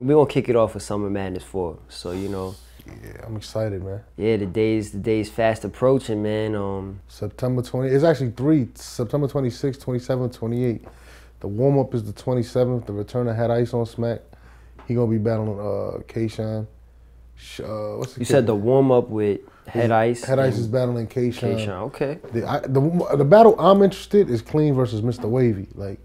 we gonna kick it off with Summer Madness 4. So you know. Yeah, I'm excited, man. Yeah, the days fast approaching, man. September 20. It's actually 3. September 26, 27, 28. The warm up is the 27th. The return of Head Ice on Smack. He gonna be battling K-Shine. What's the You kid? said the warm up with Head Ice. Head Ice is battling K-Shine. K-Shine, okay. The battle I'm interested is Clean versus Mr. Wavy. Like,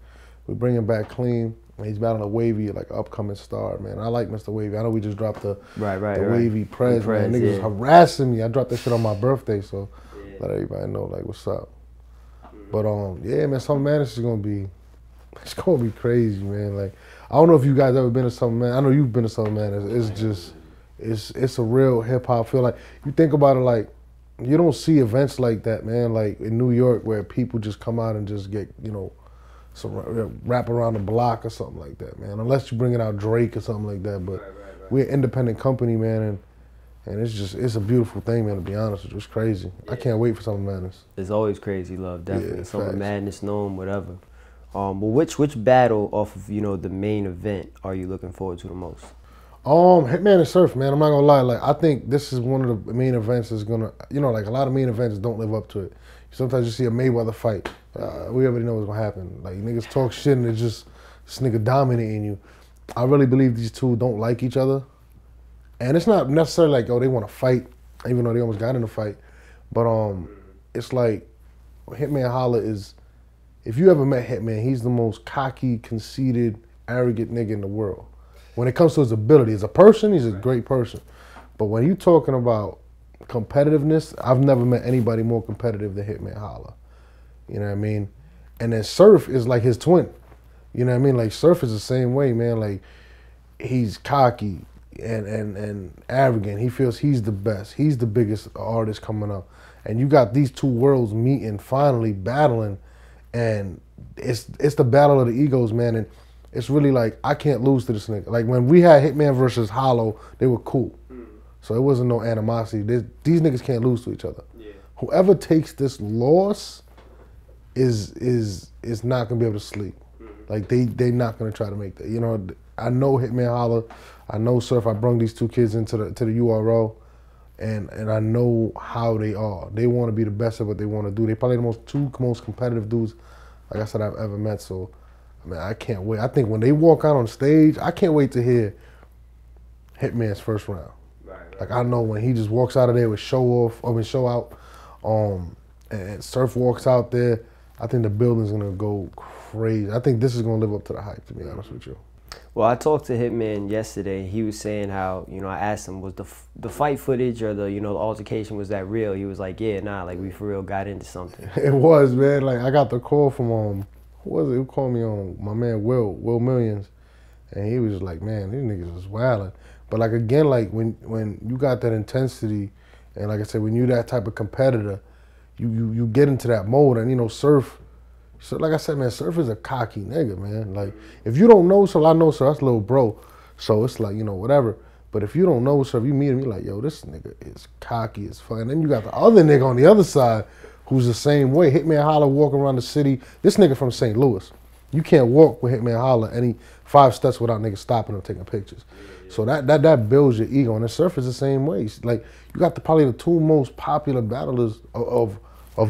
we're bringing back Clean. He's battling a Wavy, like upcoming star, man. I like Mr. Wavy. I know we just dropped the Wavy Prez, man. Niggas harassing me. I dropped that shit on my birthday, so let everybody know, like, what's up. But yeah, man, Summer Madness is gonna be, it's gonna be crazy, man. Like, I don't know if you guys ever been to Summer Madness. I know you've been to Summer Madness. It's just, it's a real hip hop feel. Like, you think about it, like, you don't see events like that, man. Like in New York, where people just come out and just get, you know, some rap around the block or something like that, man. Unless you bringing out Drake or something like that. But we're an independent company, man, and it's just, it's a beautiful thing, man, to be honest with you. It's crazy. I can't wait for Summer Madness. It's always crazy, love, definitely. Yeah, Summer facts. Madness, Gnome, whatever. But which battle off of, you know, the main event are you looking forward to the most? Hitman and Surf, man. I'm not gonna lie. Like, I think this is one of the main events that's gonna, you know, like a lot of main events don't live up to it. Sometimes you see a Mayweather fight. We already know what's gonna happen. Like, niggas talk shit and it's just this nigga dominating you. I really believe these two don't like each other. And it's not necessarily like, oh, they want to fight, even though they almost got in a fight. But it's like, Hitman Holla is, if you ever met Hitman, he's the most cocky, conceited, arrogant nigga in the world. When it comes to his ability, as a person, he's a great person. But when you talking about competitiveness, I've never met anybody more competitive than Hitman Holla. You know what I mean? And then Surf is like his twin. You know what I mean? Like, Surf is the same way, man. Like, he's cocky and arrogant. He feels he's the best. He's the biggest artist coming up. And you got these two worlds meeting, finally battling, and it's the battle of the egos, man. And it's really like, I can't lose to this nigga. Like, when we had Hitman versus Hollow, they were cool. So it wasn't no animosity. These niggas can't lose to each other. Yeah. Whoever takes this loss is not gonna be able to sleep. Like, they not gonna try to make that. You know, I know Hitman Holla, I know Surf. I brung these two kids into the URL, and I know how they are. They want to be the best at what they want to do. They probably the two most competitive dudes, like I said, I've ever met. So, I mean, I can't wait. I think when they walk out on stage, I can't wait to hear Hitman's first round. Like, I know when he just walks out of there with show out, and Surf walks out there, I think the building's gonna go crazy. I think this is gonna live up to the hype, to be honest with you. Well, I talked to Hitman yesterday. He was saying how, you know, I asked him, was the fight footage or the, you know, the altercation, was that real? He was like, yeah, nah, like, we for real got into something. It was, man. Like, I got the call from who was it? Who called me on? My man Will Millions, and he was like, man, these niggas is wildin'. But, like, again, like, when you got that intensity, and like I said, when you that type of competitor, you get into that mode. And, you know, Surf, so like I said, man, Surf is a cocky nigga, man. Like, if you don't know Surf, I know Surf, that's little bro. So it's like, you know, whatever. But if you don't know Surf, you meet him, you're like, yo, this nigga is cocky as fuck. And then you got the other nigga on the other side who's the same way. Hitman Holla walking around the city. This nigga from St. Louis. You can't walk with Hitman Holla any 5 steps without niggas stopping and taking pictures. So that builds your ego. And the Surf is the same way. Like, you got probably the two most popular battlers of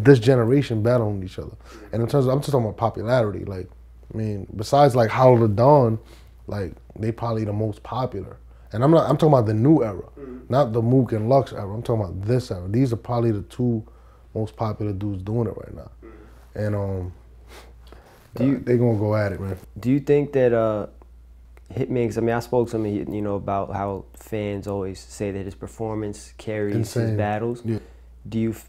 this generation battling each other. And in terms of, I'm just talking about popularity. Like, I mean, besides like Holla the Dawn, like, they probably the most popular. And I'm talking about the new era, not the Mook and Lux era. I'm talking about this era. These are probably the two most popular dudes doing it right now. And they gonna go at it, man. Do you think that Hitman, because I mean, I spoke to him, you know, about how fans always say that his performance carries his battles. Yeah.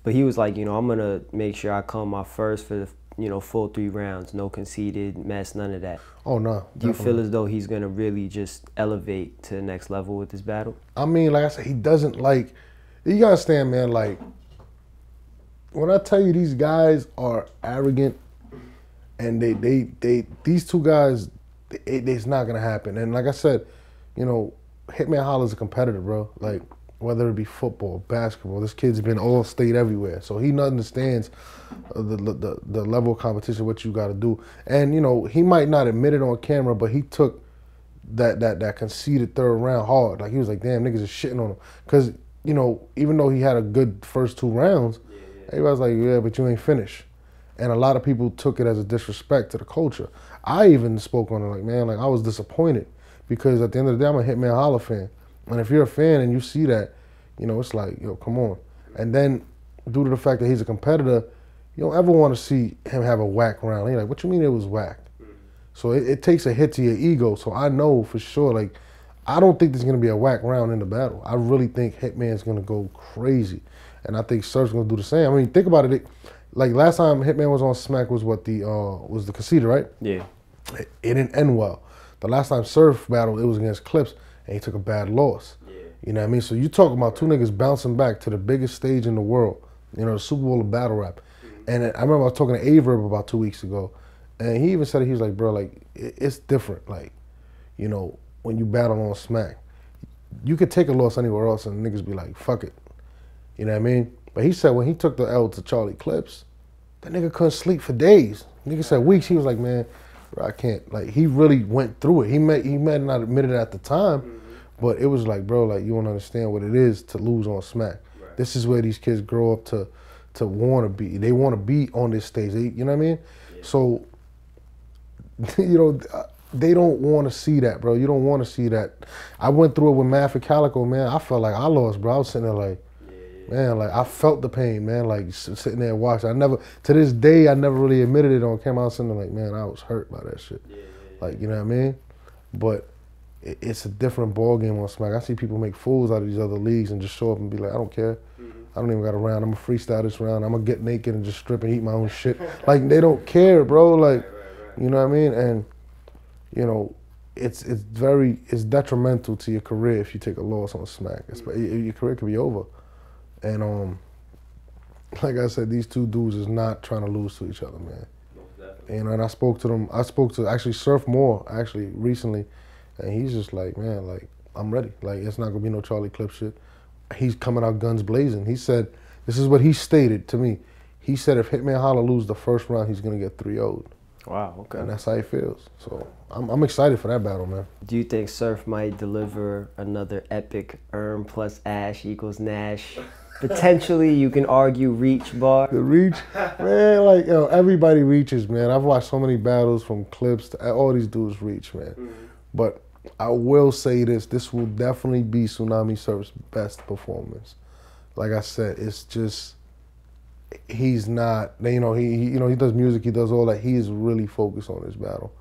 But he was like, you know, I'm gonna make sure I come off first for the, you know, full 3 rounds, no conceded mess, none of that. Oh no. Do you feel as though he's gonna really just elevate to the next level with this battle? I mean, like I said, he doesn't like. You gotta understand, man. Like, when I tell you these guys are arrogant, and these two guys, it's not gonna happen. And like I said, you know, Hitman Holla's a competitor, bro. Like, whether it be football, basketball, this kid's been all state everywhere. So he understands the level of competition, what you gotta do. And, you know, he might not admit it on camera, but he took that conceded third round hard. Like he was like, damn, niggas is shitting on him. Cause, you know, even though he had a good first 2 rounds, everybody's like, yeah, but you ain't finished. And a lot of people took it as a disrespect to the culture. I even spoke on it like, man, like I was disappointed because at the end of the day, I'm a Hitman Holla fan. And if you're a fan and you see that, you know, it's like, yo, come on. And then due to the fact that he's a competitor, you don't ever want to see him have a whack round. You're like, what you mean it was whack? So it takes a hit to your ego. So I know for sure, like, I don't think there's going to be a whack round in the battle. I really think Hitman's going to go crazy. And I think Surf's going to do the same. I mean, think about it. Like, last time Hitman was on Smack was what was the Conceder, right? Yeah. It didn't end well. The last time Surf battled, it was against Clips, and he took a bad loss. Yeah. You know what I mean? So you talking about 2 niggas bouncing back to the biggest stage in the world, you know, the Super Bowl of battle rap. And I remember I was talking to Averb about 2 weeks ago, and he even said it, he was like, bro, like, it's different. Like, you know, when you battle on Smack, you could take a loss anywhere else and niggas be like, fuck it. You know what I mean? But he said when he took the L to Charlie Clips, that nigga couldn't sleep for days. Nigga said weeks. He was like, man, bro, I can't. Like, he really went through it. He might not admit it at the time, but it was like, bro, like, you don't understand what it is to lose on Smack. Right. This is where these kids grow up to want to be. They want to be on this stage. You know what I mean? Yeah. So, you know, they don't want to see that, bro. You don't want to see that. I went through it with Math and Calico, man. I felt like I lost, bro. I was sitting there like, man, like, I felt the pain, man, like, sitting there and watching. I never, to this day, I never really admitted it on camera. I was sitting there like, man, I was hurt by that shit. Like, you know what I mean? But it's a different ball game on Smack. I see people make fools out of these other leagues and just show up and be like, I don't care. I don't even got a round. I'm going to freestyle this round. I'm going to get naked and just strip and eat my own shit. Like, they don't care, bro. Like, you know what I mean? And, you know, it's detrimental to your career if you take a loss on Smack. Your career could be over. And like I said, these 2 dudes is not trying to lose to each other, man. You know, and I spoke to them. I spoke to actually Surf Moore actually recently, and he's just like, man, like, I'm ready. Like, it's not gonna be no Charlie Clip shit. He's coming out guns blazing. He said, this is what he stated to me. He said if Hitman Holla lose the first round, he's gonna get 3-0'd. Wow, okay. And that's how he feels. So I'm excited for that battle, man. Do you think Surf might deliver another epic plus Ash equals Nash? Potentially, you can argue reach bar. The reach, man, like, yo, everybody reaches, man. I've watched so many battles from Clips to all these dudes reach, man. But I will say this will definitely be Tsunami Surf's best performance. Like I said, it's just, he's not, you know, he does music, he does all that. He is really focused on this battle.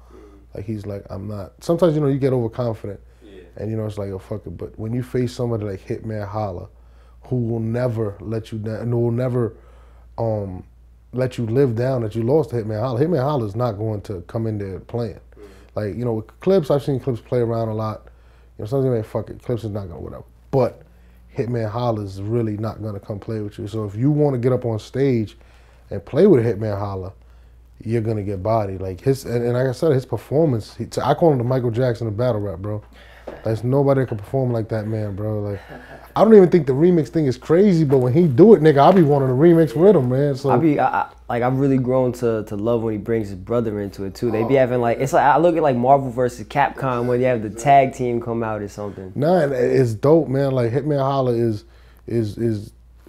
Like, he's like, I'm not. Sometimes, you know, you get overconfident, and, you know, it's like, oh, fuck it. But when you face somebody like Hitman Holla, who will never let you down, and who will never let you live down that you lost to Hitman Holla. Hitman Holla is not going to come in there playing. Like, you know, with Clips, I've seen Clips play around a lot. You know, sometimes, man, fuck it, Clips is not going to whatever. But Hitman Holla is really not going to come play with you. So if you want to get up on stage and play with Hitman Holla, you're going to get bodied. Like, and like I said, his performance, I call him the Michael Jackson of battle rap, bro. There's nobody that can perform like that man, bro. Like, I don't even think the remix thing is crazy, but when he do it, nigga, I'll be wanting to remix with him, man. So I've really grown to love when he brings his brother into it too. They be having like, it's like, I look at like Marvel versus Capcom when you have the tag team come out or something. Nah, it's dope, man. Like, Hitman Holla is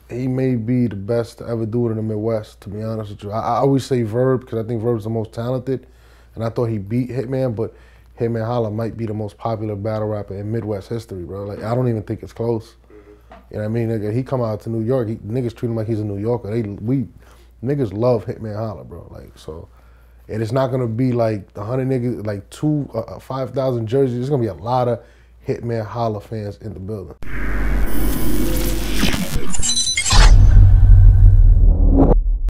he may be the best to ever do it in the Midwest, to be honest with you. I always say Verb because I think Verb's the most talented, and I thought he beat Hitman, but Hitman Holla might be the most popular battle rapper in Midwest history, bro. Like, I don't even think it's close. You know what I mean? Nigga, he come out to New York, niggas treat him like he's a New Yorker. Niggas love Hitman Holla, bro. Like, so, and it's not gonna be like 100 niggas, like 5,000 jerseys. There's gonna be a lot of Hitman Holla fans in the building.